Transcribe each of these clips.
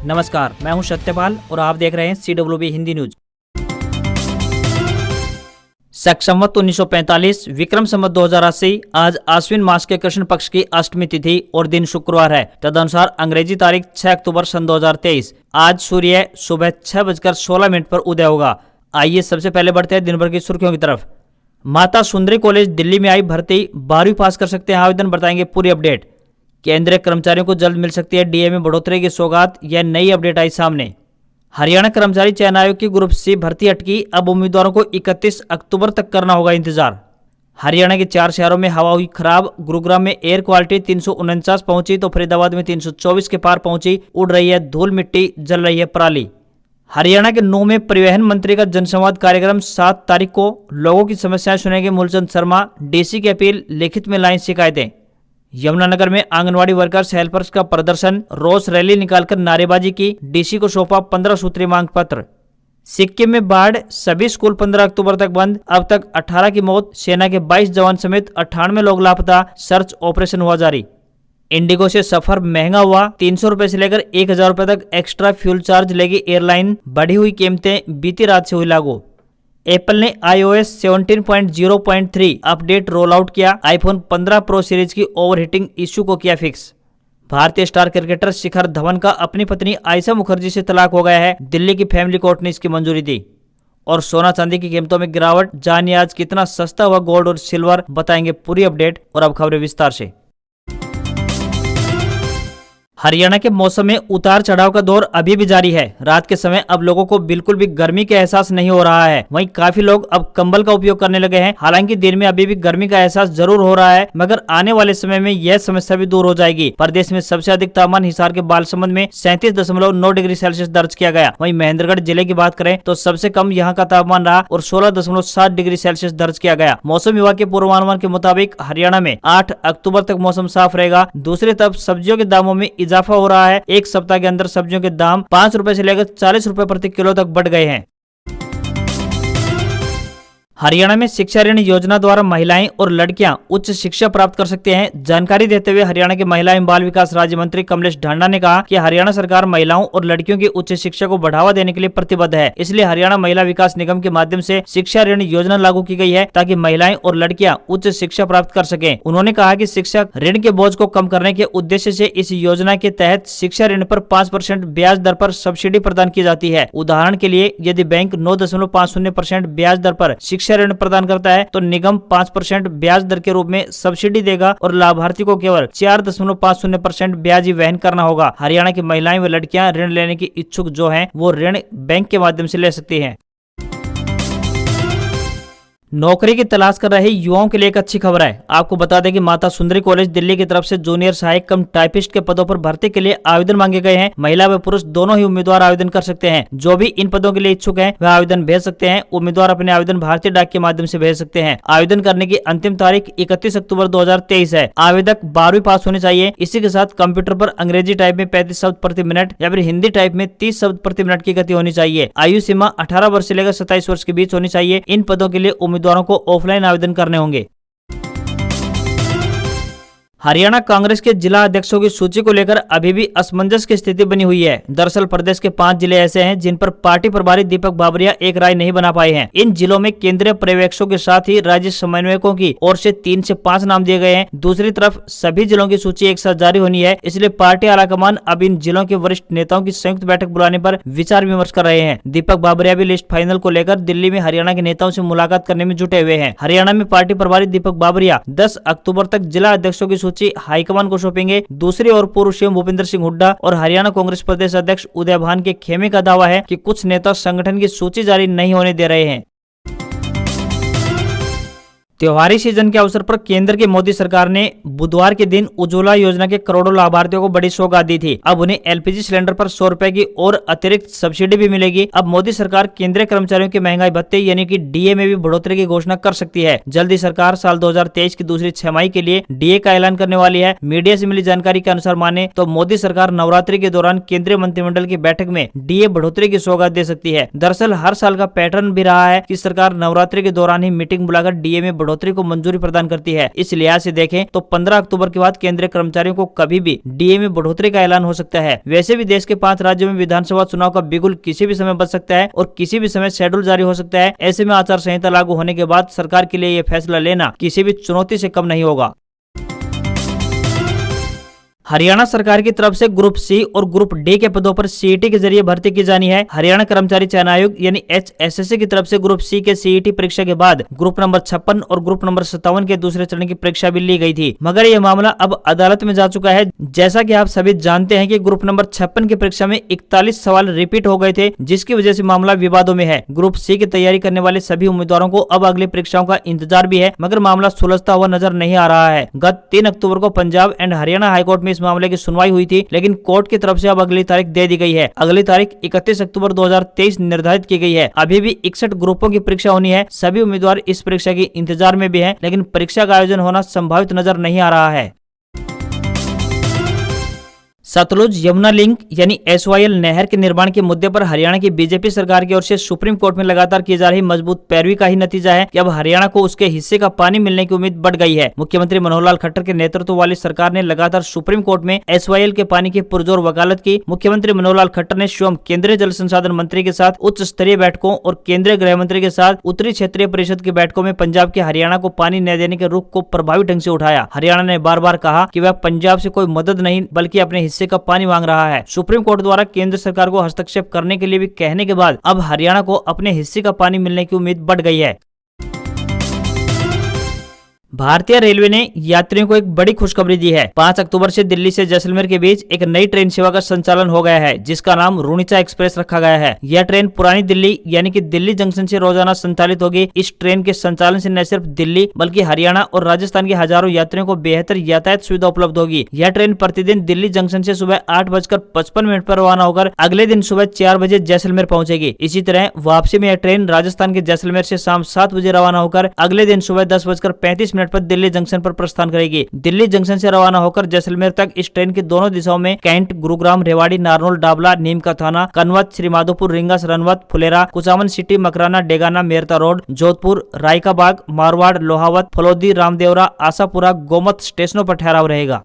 नमस्कार, मैं हूं सत्यपाल और आप देख रहे हैं CWB हिंदी न्यूज। शक संवत 1945 विक्रम संवत 2080 आज आश्विन मास के कृष्ण पक्ष की अष्टमी तिथि और दिन शुक्रवार है। तदनुसार अंग्रेजी तारीख 6 अक्टूबर सन 2023 आज सूर्य सुबह 6:16 पर उदय होगा। आइए सबसे पहले बढ़ते हैं दिन भर की सुर्खियों की तरफ। माता सुंदरी कॉलेज दिल्ली में आई भर्ती, 12वीं पास कर सकते हैं आवेदन, बताएंगे पूरी अपडेट। केंद्रीय कर्मचारियों को जल्द मिल सकती है डीए में बढ़ोतरी की सौगात, यह नई अपडेट आई सामने। हरियाणा कर्मचारी चयन आयोग की ग्रुप सी भर्ती अटकी, अब उम्मीदवारों को 31 अक्टूबर तक करना होगा इंतजार। हरियाणा के 4 शहरों में हवा हुई खराब, गुरुग्राम में एयर क्वालिटी 349 पहुंची तो फरीदाबाद में 324 के पार पहुंची। उड़ रही है धूल मिट्टी, जल रही है पराली। हरियाणा के नूंह में परिवहन मंत्री का जनसंवाद कार्यक्रम 7 तारीख को, लोगों की समस्याएं सुनेंगे मूलचंद शर्मा। डीसी की अपील, लिखित में लाएं शिकायतें। यमुनानगर में आंगनवाड़ी वर्कर्स हेल्पर्स का प्रदर्शन, रोष रैली निकालकर नारेबाजी की, डीसी को सौंपा 15 सूत्रीय मांग पत्र। सिक्किम में बाढ़, सभी स्कूल 15 अक्टूबर तक बंद, अब तक 18 की मौत, सेना के 22 जवान समेत 98 लोग लापता, सर्च ऑपरेशन हुआ जारी। इंडिगो से सफर महंगा हुआ, 300 रुपए से लेकर 1000 रुपए तक एक्स्ट्रा फ्यूल चार्ज लेगी एयरलाइन, बढ़ी हुई कीमतें बीती रात से हुई लागू। एप्पल ने iOS 17.0.3 अपडेट रोल आउट किया, आईफोन 15 प्रो सीरीज की ओवरहीटिंग इश्यू को किया फिक्स। भारतीय स्टार क्रिकेटर शिखर धवन का अपनी पत्नी आयशा मुखर्जी से तलाक हो गया है, दिल्ली की फैमिली कोर्ट ने इसकी मंजूरी दी। और सोना चांदी की कीमतों में गिरावट, जानिए आज कितना सस्ता हुआ गोल्ड और सिल्वर, बताएंगे पूरी अपडेट। और अब खबरें विस्तार से। हरियाणा के मौसम में उतार चढ़ाव का दौर अभी भी जारी है। रात के समय अब लोगों को बिल्कुल भी गर्मी का एहसास नहीं हो रहा है। वहीं काफी लोग अब कंबल का उपयोग करने लगे हैं। हालांकि दिन में अभी भी गर्मी का एहसास जरूर हो रहा है, मगर आने वाले समय में यह समस्या भी दूर हो जाएगी। प्रदेश में सबसे अधिक तापमान हिसार के बालसमंद में 37.9 डिग्री सेल्सियस दर्ज किया गया। वहीं महेंद्रगढ़ जिले की बात करें तो सबसे कम यहाँ का तापमान रहा और 16.7 डिग्री सेल्सियस दर्ज किया गया। मौसम विभाग के पूर्वानुमान के मुताबिक हरियाणा में 8 अक्टूबर तक मौसम साफ रहेगा। दूसरी तरफ सब्जियों के दामों में इजाफा हो रहा है। एक सप्ताह के अंदर सब्जियों के दाम 5 रुपए से लेकर 40 रुपए प्रति किलो तक बढ़ गए हैं। हरियाणा में शिक्षा ऋण योजना द्वारा महिलाएं और लड़कियां उच्च शिक्षा प्राप्त कर सकते हैं। जानकारी देते हुए हरियाणा के महिला एवं बाल विकास राज्य मंत्री कमलेश ढांडा ने कहा कि हरियाणा सरकार महिलाओं और लड़कियों की उच्च शिक्षा को बढ़ावा देने के लिए प्रतिबद्ध है। इसलिए हरियाणा महिला विकास निगम के माध्यम से शिक्षा ऋण योजना लागू की गई है, ताकि महिलाएं और लड़कियां उच्च शिक्षा प्राप्त कर सकें। उन्होंने कहा कि शिक्षा ऋण के बोझ को कम करने के उद्देश्य से इस योजना के तहत शिक्षा ऋण पर 5% ब्याज दर पर सब्सिडी प्रदान की जाती है। उदाहरण के लिए यदि बैंक 9.50% ब्याज दर पर शिक्षा ऋण प्रदान करता है तो निगम 5% ब्याज दर के रूप में सब्सिडी देगा और लाभार्थी को केवल 4.50% ब्याज ही वहन करना होगा। हरियाणा की महिलाएं व लड़कियां ऋण लेने की इच्छुक जो हैं, वो ऋण बैंक के माध्यम से ले सकती हैं। नौकरी की तलाश कर रहे युवाओं के लिए एक अच्छी खबर है। आपको बता दें कि माता सुंदरी कॉलेज दिल्ली की तरफ से जूनियर सहायक कम टाइपिस्ट के पदों पर भर्ती के लिए आवेदन मांगे गए हैं। महिला व पुरुष दोनों ही उम्मीदवार आवेदन कर सकते हैं। जो भी इन पदों के लिए इच्छुक हैं, वह आवेदन भेज सकते हैं। उम्मीदवार अपने आवेदन भारतीय डाक के माध्यम से भेज सकते हैं। आवेदन करने की अंतिम तारीख 31 अक्टूबर 2023 है। आवेदक 12वीं पास होनी चाहिए। इसी के साथ कंप्यूटर पर अंग्रेजी टाइप में 35 शब्द प्रति मिनट या फिर हिंदी टाइप में 30 शब्द प्रति मिनट की गति होनी चाहिए। आयु सीमा 18 वर्ष से लेकर 27 वर्ष के बीच होनी चाहिए। इन पदों के लिए उम्मीदवारों को ऑफलाइन आवेदन करने होंगे। हरियाणा कांग्रेस के जिला अध्यक्षों की सूची को लेकर अभी भी असमंजस की स्थिति बनी हुई है। दरअसल प्रदेश के 5 जिले ऐसे हैं जिन पर पार्टी प्रभारी दीपक बाबरिया एक राय नहीं बना पाए हैं। इन जिलों में केंद्रीय पर्यवेक्षकों के साथ ही राज्य समन्वयकों की ओर से 3 से 5 नाम दिए गए हैं। दूसरी तरफ सभी जिलों की सूची एक साथ जारी होनी है, इसलिए पार्टी आलाकमान अब इन जिलों के वरिष्ठ नेताओं की संयुक्त बैठक बुलाने पर विचार विमर्श कर रहे हैं। दीपक बाबरिया भी लिस्ट फाइनल को लेकर दिल्ली में हरियाणा के नेताओं से मुलाकात करने में जुटे हुए हैं। हरियाणा में पार्टी प्रभारी दीपक बाबरिया 10 अक्टूबर तक जिला अध्यक्षों की सूची हाईकमान को सौंपेंगे। दूसरी ओर पूर्व सीएम भूपेंद्र सिंह हुड्डा और हरियाणा कांग्रेस प्रदेश अध्यक्ष उदय भान के खेमे का दावा है कि कुछ नेता संगठन की सूची जारी नहीं होने दे रहे हैं। त्योहारी सीजन के अवसर पर केंद्र की मोदी सरकार ने बुधवार के दिन उज्ज्वला योजना के करोड़ों लाभार्थियों को बड़ी सौगात दी थी। अब उन्हें एलपीजी सिलेंडर पर 100 रुपए की और अतिरिक्त सब्सिडी भी मिलेगी। अब मोदी सरकार केंद्रीय कर्मचारियों के महंगाई भत्ते यानी कि डीए में भी बढ़ोतरी की घोषणा कर सकती है। जल्द ही सरकार साल 2023 की दूसरी छमाही के लिए डीए का ऐलान करने वाली है। मीडिया से मिली जानकारी के अनुसार माने तो मोदी सरकार नवरात्रि के दौरान केंद्रीय मंत्रिमंडल की बैठक में डीए बढ़ोतरी की सौगात दे सकती है। दरअसल हर साल का पैटर्न भी रहा है कि सरकार नवरात्रि के दौरान ही मीटिंग बुलाकर डीए में बढ़ोतरी को मंजूरी प्रदान करती है। इस लिहाज से देखें तो 15 अक्टूबर के बाद केंद्रीय कर्मचारियों को कभी भी डीए में बढ़ोतरी का ऐलान हो सकता है। वैसे भी देश के 5 राज्यों में विधानसभा चुनाव का बिगुल किसी भी समय बच सकता है और किसी भी समय शेड्यूल जारी हो सकता है। ऐसे में आचार संहिता लागू होने के बाद सरकार के लिए यह फैसला लेना किसी भी चुनौती से कम नहीं होगा। हरियाणा सरकार की तरफ से ग्रुप सी और ग्रुप डी के पदों पर सीईटी के जरिए भर्ती की जानी है। हरियाणा कर्मचारी चयन आयोग यानी HSSC की तरफ से ग्रुप सी के सीईटी परीक्षा के बाद ग्रुप नंबर 56 और ग्रुप नंबर 57 के दूसरे चरण की परीक्षा भी ली गई थी, मगर यह मामला अब अदालत में जा चुका है। जैसा कि आप सभी जानते हैं कि ग्रुप नंबर 56 की परीक्षा में 41 सवाल रिपीट हो गए थे, जिसकी वजह से मामला विवादों में है। ग्रुप सी की तैयारी करने वाले सभी उम्मीदवारों को अब अगली परीक्षाओं का इंतजार भी है, मगर मामला सुलझता हुआ नजर नहीं आ रहा है। गत 3 अक्टूबर को पंजाब एंड हरियाणा हाईकोर्ट में इस मामले की सुनवाई हुई थी, लेकिन कोर्ट की तरफ से अब अगली तारीख दे दी गई है। अगली तारीख 31 अक्टूबर 2023 निर्धारित की गई है। अभी भी 61 ग्रुपों की परीक्षा होनी है। सभी उम्मीदवार इस परीक्षा के इंतजार में भी हैं, लेकिन परीक्षा का आयोजन होना संभावित नजर नहीं आ रहा है। सतलुज यमुना लिंक यानी SYL नहर के निर्माण के मुद्दे पर हरियाणा की बीजेपी सरकार की ओर से सुप्रीम कोर्ट में लगातार की जा रही मजबूत पैरवी का ही नतीजा है कि अब हरियाणा को उसके हिस्से का पानी मिलने की उम्मीद बढ़ गई है। मुख्यमंत्री मनोहर लाल खट्टर के नेतृत्व वाली सरकार ने लगातार सुप्रीम कोर्ट में SYL के पानी की पुरजोर वकालत की। मुख्यमंत्री मनोहर लाल खट्टर ने स्वयं केंद्रीय जल संसाधन मंत्री के साथ उच्च स्तरीय बैठकों और केंद्रीय गृह मंत्री के साथ उत्तरी क्षेत्रीय परिषद की बैठकों में पंजाब के हरियाणा को पानी न देने के रुख को प्रभावी ढंग से उठाया। हरियाणा ने बार बार कहा कि वह पंजाब से कोई मदद नहीं बल्कि अपने हिस्से का पानी मांग रहा है। सुप्रीम कोर्ट द्वारा केंद्र सरकार को हस्तक्षेप करने के लिए भी कहने के बाद अब हरियाणा को अपने हिस्से का पानी मिलने की उम्मीद बढ़ गई है। भारतीय रेलवे ने यात्रियों को एक बड़ी खुशखबरी दी है। 5 अक्टूबर से दिल्ली से जैसलमेर के बीच एक नई ट्रेन सेवा का संचालन हो गया है, जिसका नाम रूणीचा एक्सप्रेस रखा गया है। यह ट्रेन पुरानी दिल्ली यानी कि दिल्ली जंक्शन से रोजाना संचालित होगी। इस ट्रेन के संचालन से न सिर्फ दिल्ली बल्कि हरियाणा और राजस्थान के हजारों यात्रियों को बेहतर यातायात सुविधा उपलब्ध होगी। यह ट्रेन प्रतिदिन दिल्ली जंक्शन से सुबह 8:55 पर रवाना होकर अगले दिन सुबह 4 बजे जैसलमेर पहुंचेगी। इसी तरह वापसी में यह ट्रेन राजस्थान के जैसलमेर से शाम 7 बजे रवाना होकर अगले दिन सुबह 10:35 पर दिल्ली जंक्शन पर प्रस्थान करेगी। दिल्ली जंक्शन से रवाना होकर जैसलमेर तक इस ट्रेन की दोनों दिशाओं में cantt, Gurugram, Rewari, Narnaul, Dabla, Neem ka Thana, Kanwat, Shrimadhopur, Ringas, Ranwat, Phulera, Kuchaman city, Makrana, Degana, Merta road, Jodhpur, Raikabagh, Marwar, Lohawat, Phalodi, Ramdevra, Ashapura, Gomat स्टेशनों पर ठहराव रहेगा।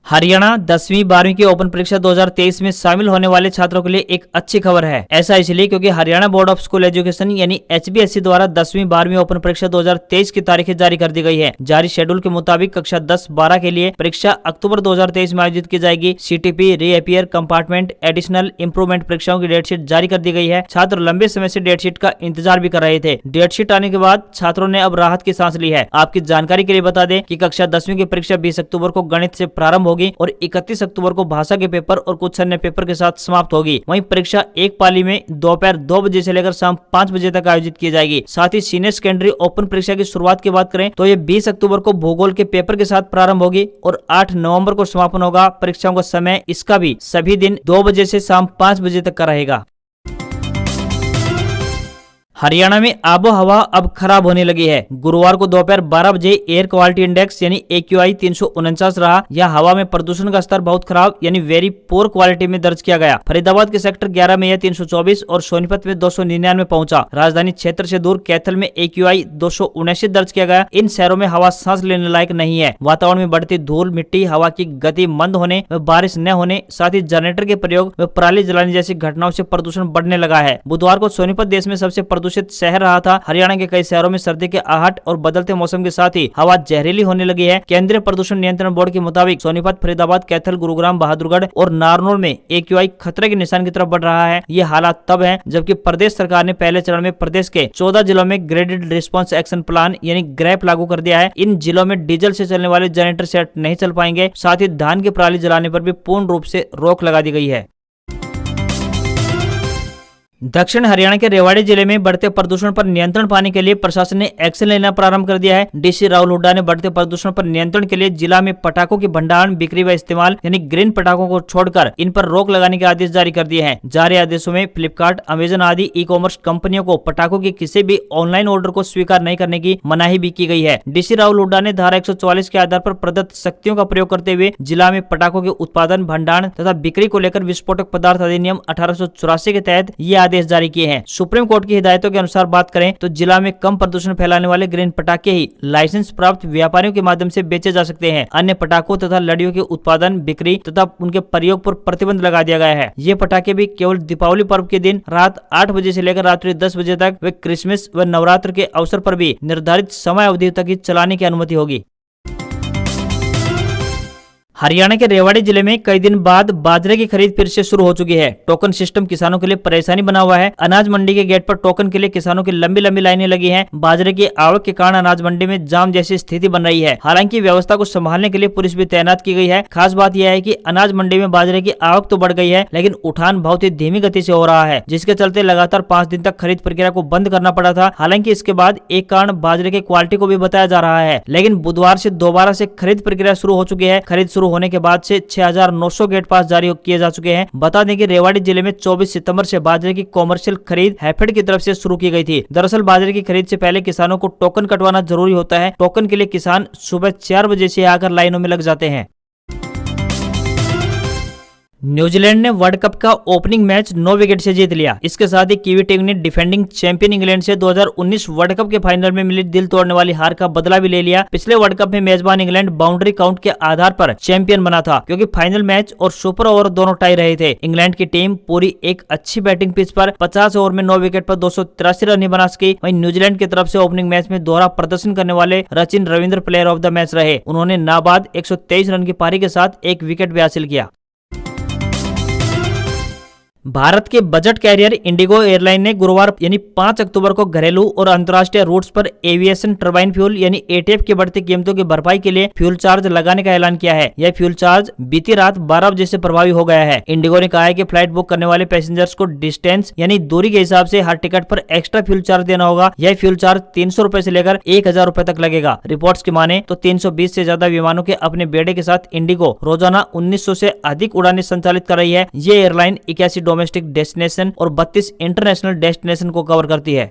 हरियाणा 10वीं 12वीं की ओपन परीक्षा 2023 में शामिल होने वाले छात्रों के लिए एक अच्छी खबर है। ऐसा इसलिए क्योंकि Haryana board of school education यानी HBSC द्वारा 10वीं 12वीं ओपन परीक्षा 2023 की तारीखें जारी कर दी गई है। जारी शेड्यूल के मुताबिक कक्षा 10-12 के लिए परीक्षा अक्टूबर 2023 में आयोजित की जाएगी। CTP, reappear, compartment, additional, improvement परीक्षाओं की डेटशीट जारी कर दी गई है। छात्र लंबे समय से डेटशीट का इंतजार भी कर रहे थे। डेटशीट आने के बाद छात्रों ने अब राहत की सांस ली है। आपकी जानकारी के लिए बता दें कि कक्षा 10वीं की परीक्षा 20 अक्टूबर को गणित से प्रारंभ होगी और 31 अक्टूबर को भाषा के पेपर और कुछ अन्य पेपर के साथ समाप्त होगी। वहीं परीक्षा एक पाली में दोपहर 2 बजे से लेकर शाम 5 बजे तक आयोजित की जाएगी। साथ ही सीनियर सेकेंडरी ओपन परीक्षा की शुरुआत की बात करें तो ये 20 अक्टूबर को भूगोल के पेपर के साथ प्रारंभ होगी और 8 नवंबर को समापन होगा। परीक्षाओं का समय इसका भी सभी दिन 2 बजे से शाम 5 बजे तक का रहेगा। हरियाणा में आबो हवा अब खराब होने लगी है। गुरुवार को दोपहर 12 बजे एयर क्वालिटी इंडेक्स यानी AQI 349 रहा। यह हवा में प्रदूषण का स्तर बहुत खराब यानी वेरी पोर क्वालिटी में दर्ज किया गया। फरीदाबाद के सेक्टर 11 में यह 324 और सोनीपत में 299 पहुंचा। राजधानी क्षेत्र से दूर कैथल में AQI 279 दर्ज किया गया। इन शहरों में हवा सांस लेने लायक नहीं है। वातावरण में बढ़ती धूल, मिट्टी, हवा की गति मंद होने व बारिश न होने, साथ ही जनरेटर के प्रयोग व पराली जलाने जैसी घटनाओं से प्रदूषण बढ़ने लगा है। बुधवार को सोनीपत देश में सबसे प्रदूषित शहर रहा था। हरियाणा के कई शहरों में सर्दी के आहट और बदलते मौसम के साथ ही हवा जहरीली होने लगी है। केंद्रीय प्रदूषण नियंत्रण बोर्ड के मुताबिक सोनीपत, फरीदाबाद, कैथल, गुरुग्राम, बहादुरगढ़ और नारनौल में AQI खतरे के निशान की तरफ बढ़ रहा है। ये हालात तब है जबकि प्रदेश सरकार ने पहले चरण में प्रदेश के 14 जिलों में ग्रेडेड रिस्पांस एक्शन प्लान यानी ग्रैप लागू कर दिया है। इन जिलों में डीजल से चलने वाले जनरेटर सेट नहीं चल पाएंगे। साथ ही धान की पराली जलाने पर भी पूर्ण रूप से रोक लगा दी गई है। दक्षिण हरियाणा के रेवाड़ी जिले में बढ़ते प्रदूषण पर नियंत्रण पाने के लिए प्रशासन ने एक्शन लेना प्रारंभ कर दिया है। DC राहुल हुड्डा ने बढ़ते प्रदूषण पर नियंत्रण के लिए जिला में पटाखों की भंडारण, बिक्री व इस्तेमाल यानी ग्रीन पटाखों को छोड़कर इन पर रोक लगाने के आदेश जारी कर दिए हैं। जारी आदेशों में फ्लिपकार्ट, अमेजन आदि ई-कॉमर्स कंपनियों को पटाखों के किसी भी ऑनलाइन ऑर्डर को स्वीकार नहीं करने की मनाही भी की गई है। DC राहुल हुड्डा ने धारा 144 के आधार पर प्रदत्त शक्तियों का प्रयोग करते हुए जिला में पटाखों के उत्पादन, भंडारण तथा बिक्री को लेकर विस्फोटक पदार्थ अधिनियम 1884 के तहत ये आदेश जारी किए हैं। सुप्रीम कोर्ट की हिदायतों के अनुसार बात करें तो जिला में कम प्रदूषण फैलाने वाले ग्रीन पटाखे ही लाइसेंस प्राप्त व्यापारियों के माध्यम से बेचे जा सकते हैं। अन्य पटाखों तथा लड़ियों के उत्पादन, बिक्री तथा उनके प्रयोग पर प्रतिबंध लगा दिया गया है। ये पटाखे भी केवल दीपावली पर्व के दिन रात 8 बजे से लेकर रात्रि 10 बजे तक व क्रिसमस व नवरात्र के अवसर पर भी निर्धारित समय अवधि तक ही चलाने की अनुमति होगी। हरियाणा के रेवाड़ी जिले में कई दिन बाद बाजरे की खरीद फिर से शुरू हो चुकी है। टोकन सिस्टम किसानों के लिए परेशानी बना हुआ है। अनाज मंडी के गेट पर टोकन के लिए किसानों की लंबी लंबी लाइनें लगी हैं। बाजरे की आवक के कारण अनाज मंडी में जाम जैसी स्थिति बन रही है। हालांकि व्यवस्था को संभालने के लिए पुलिस भी तैनात की गई है। खास बात यह है कि अनाज मंडी में बाजरे की आवक तो बढ़ गई है, लेकिन उठान बहुत ही धीमी गति से हो रहा है, जिसके चलते लगातार 5 दिन तक खरीद प्रक्रिया को बंद करना पड़ा था। हालांकि इसके बाद एक कारण बाजरे की क्वालिटी को भी बताया जा रहा है, लेकिन बुधवार से दोबारा से खरीद प्रक्रिया शुरू हो चुकी है। खरीद शुरू होने के बाद से 6,900 गेट पास जारी किए जा चुके हैं। बता दें कि रेवाड़ी जिले में 24 सितंबर से बाजरे की कॉमर्शियल खरीद हैफेड की तरफ से शुरू की गई थी। दरअसल बाजरे की खरीद से पहले किसानों को टोकन कटवाना जरूरी होता है। टोकन के लिए किसान सुबह 4 बजे से आकर लाइनों में लग जाते हैं। न्यूजीलैंड ने वर्ल्ड कप का ओपनिंग मैच 9 विकेट से जीत लिया। इसके साथ ही कीवी टीम ने डिफेंडिंग चैंपियन इंग्लैंड से 2019 वर्ल्ड कप के फाइनल में मिली दिल तोड़ने वाली हार का बदला भी ले लिया। पिछले वर्ल्ड कप में मेजबान इंग्लैंड बाउंड्री काउंट के आधार पर चैंपियन बना था, क्योंकि फाइनल मैच और सुपर ओवर दोनों टाई रहे थे। इंग्लैंड की टीम पूरी एक अच्छी बैटिंग पिच पर 50 ओवर में 9 विकेट पर 283 रन ही बना सकी। वहीं न्यूजीलैंड की तरफ से ओपनिंग मैच में दोहरा प्रदर्शन करने वाले Sachin Ravindra player of the match रहे। उन्होंने नाबाद 123 रन की पारी के साथ 1 विकेट भी हासिल किया। भारत के बजट कैरियर इंडिगो एयरलाइन ने गुरुवार यानी 5 अक्टूबर को घरेलू और अंतर्राष्ट्रीय रूट्स पर एविएशन टरबाइन फ्यूल यानी एटीएफ की बढ़ती कीमतों की भरपाई के लिए फ्यूल चार्ज लगाने का ऐलान किया है। यह फ्यूल चार्ज बीती रात 12 बजे से प्रभावी हो गया है। इंडिगो ने कहा है कि फ्लाइट बुक करने वाले पैसेंजर्स को डिस्टेंस यानी दूरी के हिसाब से हर टिकट पर एक्स्ट्रा फ्यूल चार्ज देना होगा। यह फ्यूल चार्ज 300 रुपए से लेकर 1,000 रुपए तक लगेगा। रिपोर्ट्स की माने तो 320 से ज्यादा विमानों के अपने बेड़े के साथ इंडिगो रोजाना 1900 से अधिक उड़ानें संचालित कर रही है। ये एयरलाइन 81 डोमेस्टिक डेस्टिनेशन और 32 इंटरनेशनल डेस्टिनेशन को कवर करती है।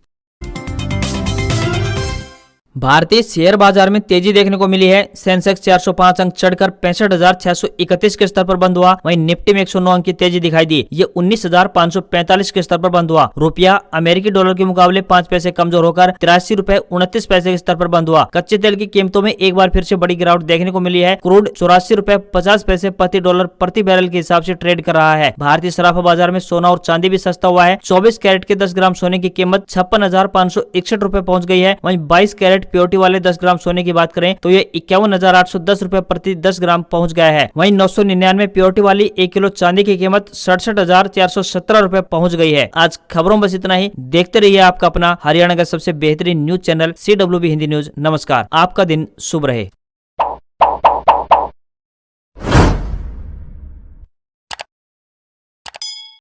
भारतीय शेयर बाजार में तेजी देखने को मिली है। सेंसेक्स 405 अंक चढ़कर 65,631 के स्तर पर बंद हुआ। वहीं निफ्टी में 109 अंक की तेजी दिखाई दी। ये 19,545 के स्तर पर बंद हुआ। रुपया अमेरिकी डॉलर के मुकाबले 5 पैसे कमजोर होकर 83 रुपए 29 पैसे के स्तर पर बंद हुआ। कच्चे तेल की कीमतों में एक बार फिर से बड़ी गिरावट देखने को मिली है। क्रूड 84 रुपए 50 पैसे प्रति डॉलर प्रति बैरल के हिसाब से ट्रेड कर रहा है। भारतीय सराफा बाजार में सोना और चांदी भी सस्ता हुआ है। 24 कैरेट के 10 ग्राम सोने की कीमत 56,561 रुपए पहुंच गई है। वहीं 22 कैरेट प्योरिटी वाले 10 ग्राम सोने की बात करें तो ये 51,810 रुपए प्रति 10 ग्राम पहुंच गया है। वहीं 999 प्योरिटी वाली 1 किलो चांदी की कीमत 67,417 रुपए पहुंच गई है। आज खबरों बस इतना ही। देखते रहिए आपका अपना हरियाणा का सबसे बेहतरीन news channel CWB Hindi news. नमस्कार, आपका दिन शुभ रहे।